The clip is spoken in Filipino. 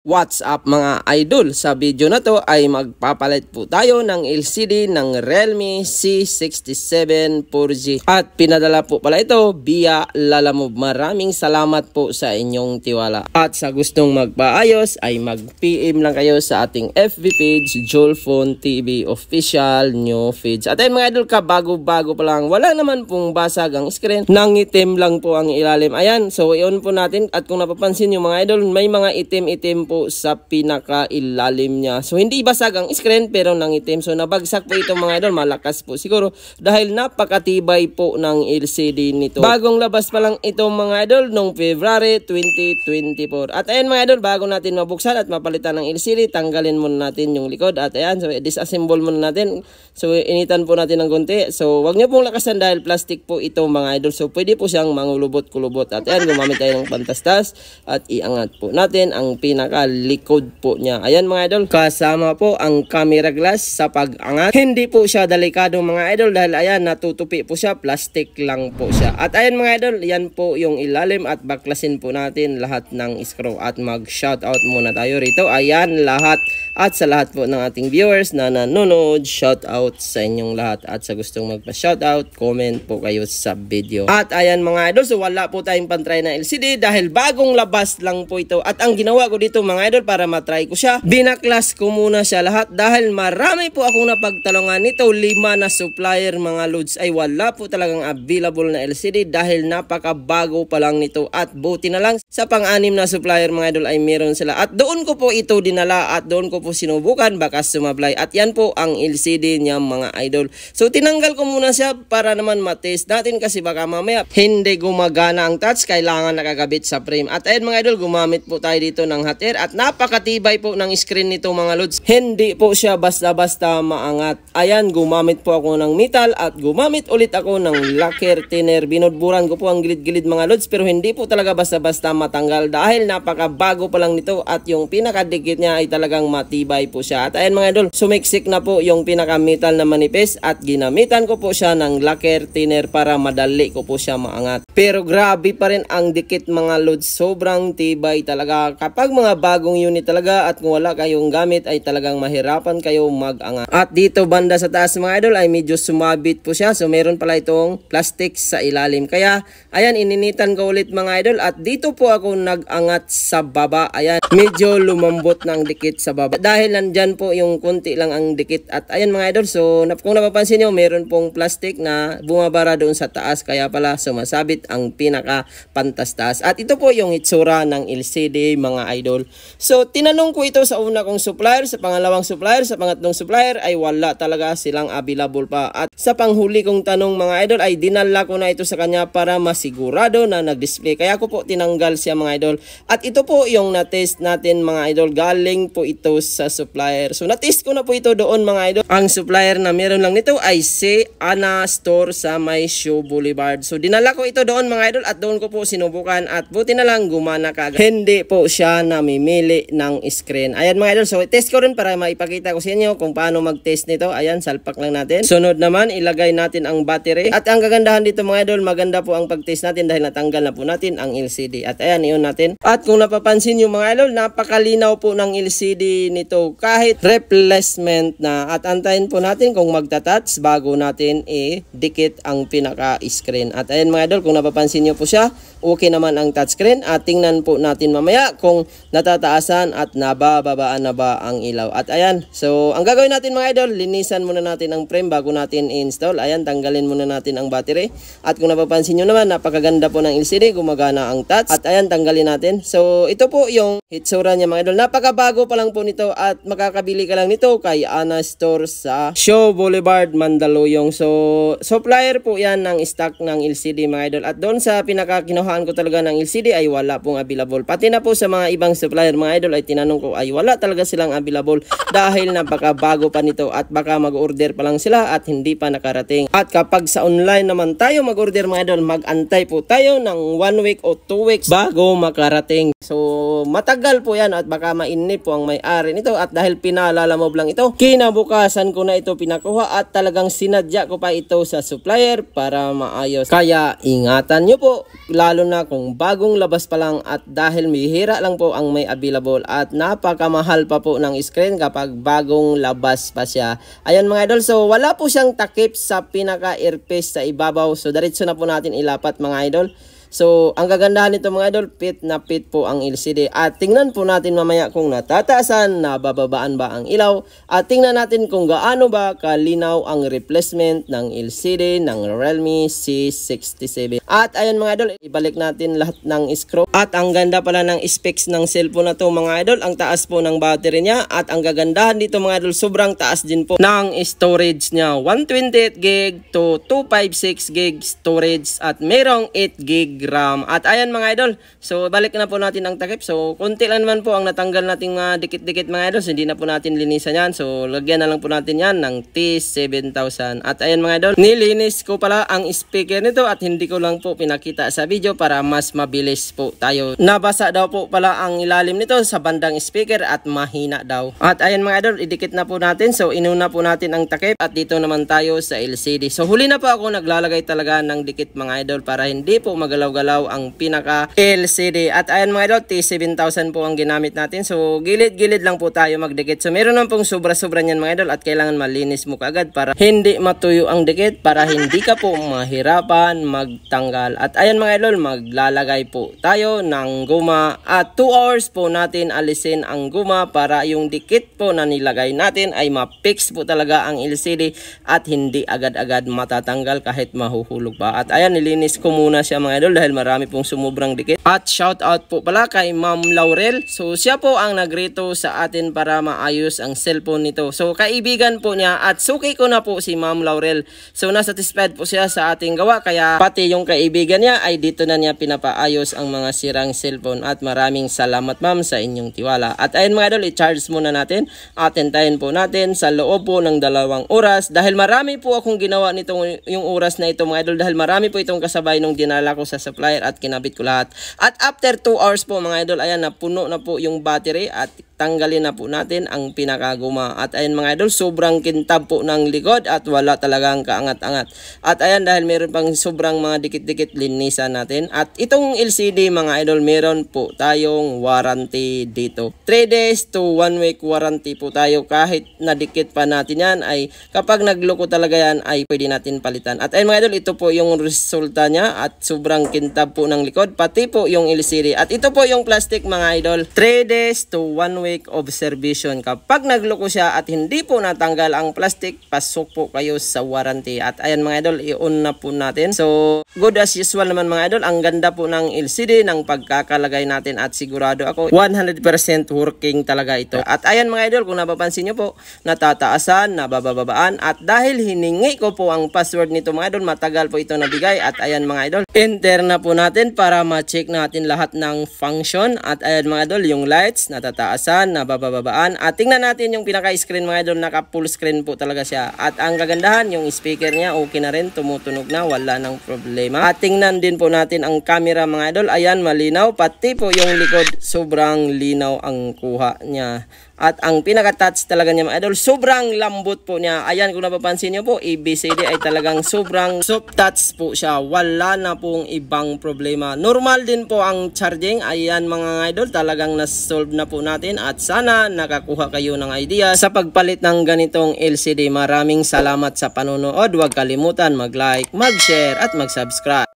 What's up mga idol? Sa video na to ay magpapalit po tayo ng LCD ng Realme C67 4G at pinadala po pala ito via Lalamove. Maraming salamat po sa inyong tiwala. At sa gustong magpaayos ay mag-PM lang kayo sa ating FB page, Jolphone TV Official New Feeds. At ayun mga idol, bago-bago pa lang, wala naman pong basag ang screen, nangitim lang po ang ilalim. Ayan, so i-on po natin at kung napapansin nyo mga idol, may mga itim-itim po sa pinaka-ilalim niya. So hindi basag ang screen pero nangitim. So nabagsak po ito mga idol, malakas po siguro dahil napakatibay po ng LCD nito. Bagong labas pa lang ito mga idol noong February 2024. At ayan mga idol, bago natin mabuksan at mapalitan ng LCD, tanggalin muna natin yung likod. At ayan, so disassemble muna natin. So initan po natin ng konti. So wag niyo pong lakasan dahil plastic po ito mga idol. So pwede po siyang mangulubot-kulubot. At ayan, gumamit tayo ng pantastas at iangat po natin ang pinaka-likod po niya. Ayan mga idol, kasama po ang camera glass sa pag-angat. Hindi po siya delikado mga idol dahil ayan, natutupi po siya, plastic lang po siya. At ayan mga idol, yan po yung ilalim at baklasin po natin lahat ng screw at mag-shoutout muna tayo rito. Ayan lahat at sa lahat po ng ating viewers na nanonood, shoutout sa inyong lahat at sa gustong magpa-shoutout, comment po kayo sa video. At ayan mga idol, so wala po tayong pantry na LCD dahil bagong labas lang po ito. At ang ginawa ko dito mga idol, para matry ko siya, binaklas ko muna siya lahat dahil marami po akong napagtalungan nito. 5 na supplier mga loads ay wala po talagang available na LCD dahil napakabago pa lang nito. At buti na lang sa pang-anim na supplier mga idol ay meron sila. At doon ko po ito dinala at doon ko po sinubukan, baka sumablay. At yan po ang LCD niya mga idol. So tinanggal ko muna siya para naman matest natin kasi baka mamaya hindi gumagana ang touch, kailangan nakakabit sa frame. At ayun mga idol, gumamit po tayo dito ng hot air at napakatibay po ng screen nito mga lods. Hindi po siya basta-basta maangat. Ayan, gumamit po ako ng metal at gumamit ulit ako ng lacquer thinner. Binudburan ko po ang gilid-gilid mga lods pero hindi po talaga basta-basta matanggal dahil napakabago pa lang nito at yung pinakadikit niya ay talagang matibay po siya. At ayan mga idol, sumiksik na po yung pinaka-metal na manipis at ginamitan ko po siya ng lacquer thinner para madali ko po siya maangat. Pero grabe pa rin ang dikit mga lods. Sobrang tibay talaga. Kapag mga bagong unit talaga at kung wala kayong gamit ay talagang mahirapan kayo mag-angat. At dito banda sa taas mga idol ay medyo sumabit po siya. So meron pala itong plastic sa ilalim. Kaya ayan, ininitan ko ulit mga idol at dito po ako nag-angat sa baba. Ayan, medyo lumambot ng dikit sa baba dahil nandyan po yung kunti lang ang dikit. At ayan mga idol, so kung napapansin nyo, meron pong plastic na bumabara doon sa taas. Kaya pala sumasabit ang pinaka pantastas. At ito po yung itsura ng LCD mga idol. So tinanong ko ito sa una kong supplier, sa pangalawang supplier, sa pangatlong supplier ay wala talaga silang available pa. At sa panghuli kong tanong mga idol ay dinala ko na ito sa kanya para masigurado na nag-display. Kaya ko po tinanggal siya mga idol. At ito po yung na-test natin mga idol. Galing po ito sa supplier. So na-test ko na po ito doon mga idol. Ang supplier na meron lang nito ay si Ana Store sa May Show Boulevard. So dinala ko ito doon mga idol at doon ko po sinubukan at buti na lang gumana kagad. Hindi po siya namimili ng screen. Ayan mga idol, so test ko rin para maipakita ko sa inyo kung paano mag-test nito. Ayan, salpak lang natin. Sunod naman, ilagay natin ang battery. At ang kagandahan dito mga idol, maganda po ang pag-test natin dahil natanggal na po natin ang LCD. At ayan, iyon natin. At kung napapansin nyo mga idol, napakalinaw po ng LCD nito kahit replacement na. At antayin po natin kung magta-touch bago natin i-dikit ang pinaka-screen. At ayan mga idol, kung napapansin nyo po siya, okay naman ang touchscreen. At tingnan po natin mamaya kung natataasan at nabababaan na ba ang ilaw. At ayan, so ang gagawin natin mga idol, linisan muna natin ang frame bago natin i-install. Ayan, tanggalin muna natin ang battery. At kung napapansin nyo naman, napakaganda po ng LCD, gumagana ang touch. At ayan, tanggalin natin. So ito po yung hitsura niya mga idol. Napakabago pa lang po nito at makakabili ka lang nito kay Ana Store sa Show Boulevard, Mandaluyong. So supplier po yan ng stock ng LCD mga idol. At doon sa pinakakinuhaan ko talaga ng LCD ay wala pong available. Pati na po sa mga ibang supplier mga idol ay tinanong ko ay wala talaga silang available dahil napakabago pa nito at baka mag-order pa lang sila at hindi pa nakarating. At kapag sa online naman tayo mag-order mga idol, mag-antay po tayo ng 1 week o 2 weeks bago makarating. So matagal po yan at baka mainip po ang may-ari nito. At dahil pinalalamob lang ito, kinabukasan ko na ito pinakuha at talagang sinadya ko pa ito sa supplier para maayos. Kaya ingatan nyo po, lalo lalo na kung bagong labas pa lang at dahil bihira lang po ang may available at napakamahal pa po ng screen kapag bagong labas pa siya. Ayan mga idol, so wala po siyang takip sa pinaka earpiece sa ibabaw, so diretso na po natin ilapat mga idol. So, ang kagandahan nito mga idol, fit na fit po ang LCD. At tingnan po natin mamaya kung natataasan, nabababaan ba ang ilaw. At tingnan natin kung gaano ba kalinaw ang replacement ng LCD ng Realme C67. At ayan mga idol, ibalik natin lahat ng screw. At ang ganda pala ng specs ng cellphone na to mga idol. Ang taas po ng battery niya. At ang kagandahan dito mga idol, sobrang taas din po ng storage niya. 128GB to 256GB storage. At merong 8GB RAM. At ayan mga idol, so balik na po natin ang takip. So konti lang naman po ang natanggal nating mga dikit-dikit mga idol, so hindi na po natin linisan yan. So lagyan na lang po natin yan ng T7000. At ayan mga idol, nilinis ko pala ang speaker nito at hindi ko lang po pinakita sa video para mas mabilis po tayo. Nabasa daw po pala ang ilalim nito sa bandang speaker at mahina daw. At ayan mga idol, idikit na po natin. So inuna po natin ang takip at dito naman tayo sa LCD. So huli na po ako naglalagay talaga ng dikit mga idol para hindi po magalaw ang pinaka LCD. At ayan mga idol, T7000 po ang ginamit natin. So gilid-gilid lang po tayo magdikit. So meron naman pong sobra-sobra niyan mga idol at kailangan malinis mo kaagad para hindi matuyo ang dikit, para hindi ka po mahirapan magtanggal. At ayan mga idol, maglalagay po tayo ng guma at 2 hours po natin alisin ang guma para yung dikit po na nilagay natin ay ma-fix po talaga ang LCD at hindi agad-agad matatanggal kahit mahuhulog pa. At ayan, nilinis ko muna siya mga idol dahil marami pong sumubrang dikit. At shout out po pala kay Ma'am Laurel. So siya po ang nagrito sa atin para maayos ang cellphone nito. So kaibigan po niya at suki ko na po si Ma'am Laurel. So nasatisfied po siya sa ating gawa kaya pati yung kaibigan niya ay dito na niya pinapaayos ang mga sirang cellphone. At maraming salamat ma'am sa inyong tiwala. At ayun mga idol, i-charge muna natin at hintayin po natin sa loob po ng 2 oras dahil marami po akong ginawa nitong yung oras na ito mga idol dahil marami po itong kasabay nung dinala ko sa supplier at kinabit ko lahat. At after 2 hours po mga idol, ayan, napuno na po yung battery at tanggalin na po natin ang pinakaguma. At ayan mga idol, sobrang kintab po ng likod at wala talagang kaangat-angat. At ayan, dahil meron pang sobrang mga dikit-dikit, linisan natin. At itong LCD mga idol, meron po tayong warranty dito. 3 days to 1 week warranty po tayo. Kahit nadikit pa natin yan, ay kapag nagloko talaga yan, ay pwede natin palitan. At ayan mga idol, ito po yung resulta niya at sobrang kintab po ng likod, pati po yung LCD. At ito po yung plastic mga idol, 3 days to 1 week observation. Kapag nagloko siya at hindi po natanggal ang plastic, pasok po kayo sa warranty. At ayan mga idol, i-on na po natin. So good as usual naman mga idol, ang ganda po ng LCD ng pagkakalagay natin at sigurado ako 100% working talaga ito. At ayan mga idol, kung napapansin nyo po, natataasan, nabababaan, at dahil hiningi ko po ang password nito mga idol, matagal po ito nabigay. At ayan mga idol, enter na po natin para ma-check natin lahat ng function. At ayan mga idol, yung lights natataasan, nabababaan. At tingnan natin yung pinaka-screen mga idol, naka full screen po talaga siya. At ang kagandahan, yung speaker niya okay na rin, tumutunog na, wala nang problema. At tingnan din po natin ang camera mga idol, ayan, malinaw, pati po yung likod, sobrang linaw ang kuha niya. At ang pinaka-touch talaga niya mga idol, sobrang lambot po niya. Ayan, kung napapansin niyo po, ABCD ay talagang sobrang soft touch po siya. Wala na pong ibang problema. Normal din po ang charging. Ayan mga idol, talagang na-solve na po natin. At sana nakakuha kayo ng idea sa pagpalit ng ganitong LCD. Maraming salamat sa panonood. Huwag kalimutan mag-like, mag-share at mag-subscribe.